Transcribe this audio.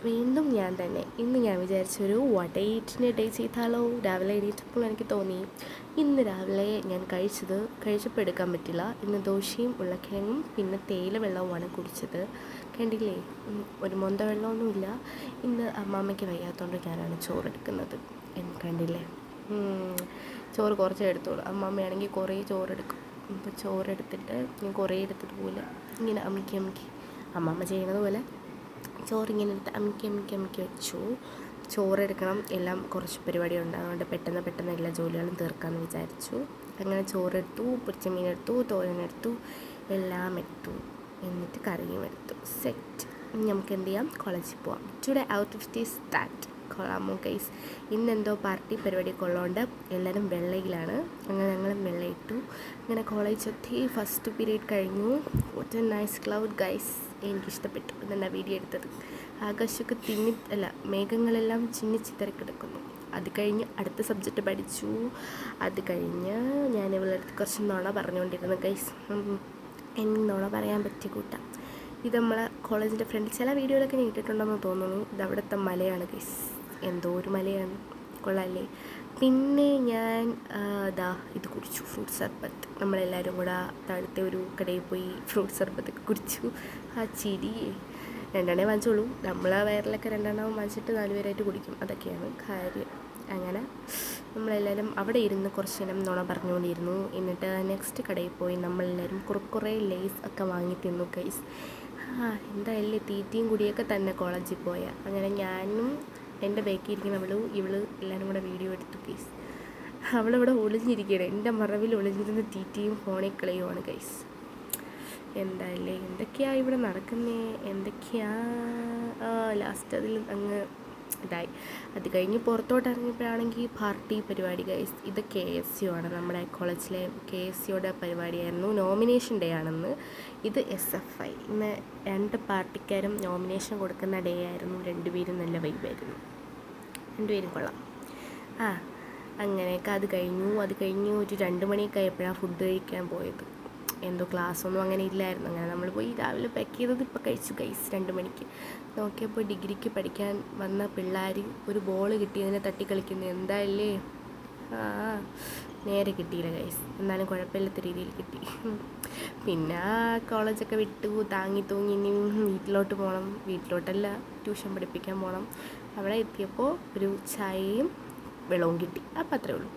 വീണ്ടും ഞാൻ തന്നെ. ഇന്ന് ഞാൻ വിചാരിച്ചൊരു വടയിറ്റിൻ്റെ ഡേ ചെയ്താലോ. രാവിലെ എണീറ്റപ്പോൾ എനിക്ക് തോന്നി ഇന്ന് രാവിലെ ഞാൻ കഴിച്ചപ്പോൾ എടുക്കാൻ പറ്റില്ല. ഇന്ന് ദോശയും ഉരുളക്കിഴങ്ങും പിന്നെ തേയില വെള്ളവുമാണ് കുടിച്ചത്. കണ്ടില്ലേ, ഒരു മൊന്ത വെള്ളമൊന്നുമില്ല. ഇന്ന് അമ്മാമ്മയ്ക്ക് വയ്യാത്തതുകൊണ്ട് ഞാനാണ് ചോറെടുക്കുന്നത്. കണ്ടില്ലേ, ചോറ് കുറച്ചേ എടുത്തോളൂ. അമ്മാമ്മയാണെങ്കിൽ കുറേ ചോറെടുക്കും. ഇപ്പോൾ ചോറെടുത്തിട്ട് ഞാൻ കുറേ എടുത്തിട്ട് പോലെ ഇങ്ങനെ അമുക്കി അമ്മാമ്മ ചെയ്യുന്നത് പോലെ ചോറിങ്ങനെ എടുത്ത് അമുക്കി വെച്ചു. ചോറെടുക്കണം, എല്ലാം കുറച്ച് പരിപാടിയുണ്ട്, അതുകൊണ്ട് പെട്ടെന്ന് എല്ലാ ജോലികളും തീർക്കാമെന്ന് വിചാരിച്ചു. അങ്ങനെ ചോറെടുത്തു, പൊരിച്ച മീനെടുത്തു, തോരനെടുത്തു, എല്ലാം എടുത്തു. എന്നിട്ട് കറിയും എടുത്തു. സെറ്റ്. നമുക്ക് എന്ത് ചെയ്യാം, കോളേജിൽ പോവാം. Today out of the start. കൊള്ളാമോ ഗൈസ്? ഇന്നെന്തോ പാർട്ടി പരിപാടിയൊക്കെ ഉള്ളതുകൊണ്ട് എല്ലാവരും വെള്ളയിലാണ്. അങ്ങനെ ഞങ്ങളും വെള്ളയിട്ടു. അങ്ങനെ കോളേജ് എത്തി. ഫസ്റ്റ് പീരീഡ് കഴിഞ്ഞു. What a nice cloud guys. എനിക്കിഷ്ടപ്പെട്ടു. ഇതെന്നാ വീഡിയോ എടുത്തത്. ആകാശമൊക്കെ മേഘങ്ങളെല്ലാം ചിന്നിച്ചിത്തറി കിടക്കുന്നു. അത് കഴിഞ്ഞ് അടുത്ത സബ്ജക്റ്റ് പഠിച്ചു. അത് കഴിഞ്ഞ് ഞാൻ ഇവളുടെ അടുത്ത് കുറച്ച് നുണ പറഞ്ഞുകൊണ്ടിരുന്നു ഗൈസ്. എനിക്ക് നുണ പറയാൻ പറ്റിയ കൂട്ടാം. ഇത് നമ്മളെ കോളേജിൻ്റെ ഫ്രണ്ട് ചില വീഡിയോയിലൊക്കെ ഞാൻ ഇട്ടിട്ടുണ്ടെന്ന് തോന്നുന്നു. ഇത് അവിടുത്തെ മലയാണ് ഗൈസ്. എന്തോ ഒരു മലയാണ്. കൊള്ളാമല്ലേ? പിന്നെ ഞാൻ ഇത് കുടിച്ചു, ഫ്രൂട്ട് സർബത്ത്. നമ്മളെല്ലാവരും കൂടെ താഴത്തെ ഒരു കടയിൽ പോയി ഫ്രൂട്ട് സർബത്തൊക്കെ കുടിച്ചു. ആ ചിരി. 2 വാങ്ങിച്ചോളൂ. നമ്മളെ വയറിലൊക്കെ 2 വാങ്ങിച്ചിട്ട് 4 പേരായിട്ട് കുടിക്കും. അതൊക്കെയാണ് കാര്യം. അങ്ങനെ നമ്മളെല്ലാവരും അവിടെ ഇരുന്ന് കുറച്ച് നേരം നുണ പറഞ്ഞുകൊണ്ടിരുന്നു. എന്നിട്ട് നെക്സ്റ്റ് കടയിൽ പോയി നമ്മളെല്ലാവരും കുറേ ലേസ് ഒക്കെ വാങ്ങി തിന്നു ഗൈസ്. എന്തായാലും തീറ്റയും കുടിയൊക്കെ തന്നെ കോളേജിൽ പോയാൽ. അങ്ങനെ ഞാനും എൻ്റെ ബാക്കിൽ ഇരിക്കുന്ന ഇവള് എല്ലാവരും കൂടെ വീഡിയോ എടുത്തു ഗൈസ്. അവളിവിടെ ഒളിഞ്ഞിരിക്കുകയാണ്. എൻ്റെ മറവിൽ ഒളിഞ്ഞിരുന്ന് തീറ്റയും ഫോണിൽ കളിയുമാണ് ഗൈസ്. എന്തായാലും എന്തൊക്കെയാണ് ഇവിടെ നടക്കുന്നത്, ലാസ്റ്റ് അതിൽ അങ്ങ് ഇതായി. അത് കഴിഞ്ഞ് പുറത്തോട്ട് ഇറങ്ങിയപ്പോഴാണെങ്കിൽ പാർട്ടി പരിപാടി ഗൈസ്. ഇത് KSU ആണ്, നമ്മുടെ കോളേജിലെ KSUയുടെ പരിപാടിയായിരുന്നു. നോമിനേഷൻ ഡേ ആണെന്ന്. ഇത് SFI. ഇന്ന് 2 പാർട്ടിക്കാരും നോമിനേഷൻ കൊടുക്കുന്ന ഡേ ആയിരുന്നു. 2 പേരും നല്ല വൈബായിരുന്നു. 2 പേരും കൊള്ളാം. അങ്ങനെയൊക്കെ അത് കഴിഞ്ഞു ഒരു 2 മണിയൊക്കെ ആയപ്പോഴാണ് ഫുഡ് കഴിക്കാൻ പോയത്. എന്തോ ക്ലാസ്സൊന്നും അങ്ങനെ ഇല്ലായിരുന്നു. അങ്ങനെ നമ്മൾ പോയി രാവിലെ പാക്ക് ചെയ്തത് ഇപ്പോൾ കഴിച്ചു ഗൈസ്. 2 മണിക്ക് നോക്കിയപ്പോൾ ഡിഗ്രിക്ക് പഠിക്കാൻ വന്ന പിള്ളേർ ഒരു ബോൾ കിട്ടിയതിനെ തട്ടി കളിക്കുന്നു. എന്തായാലേ നേരെ കിട്ടിയില്ല ഗൈസ്. എന്നാലും കുഴപ്പമില്ലാത്ത രീതിയിൽ കിട്ടി. പിന്നെ കോളേജൊക്കെ വിട്ടു താങ്ങി തൂങ്ങി ഇനി വീട്ടിലോട്ട് പോകണം. വീട്ടിലോട്ടല്ല, ട്യൂഷൻ പഠിപ്പിക്കാൻ പോകണം. അവിടെ എത്തിയപ്പോൾ ഒരു ചായയും വെള്ളവും കിട്ടി. അപ്പം അത്രേ ഉള്ളൂ.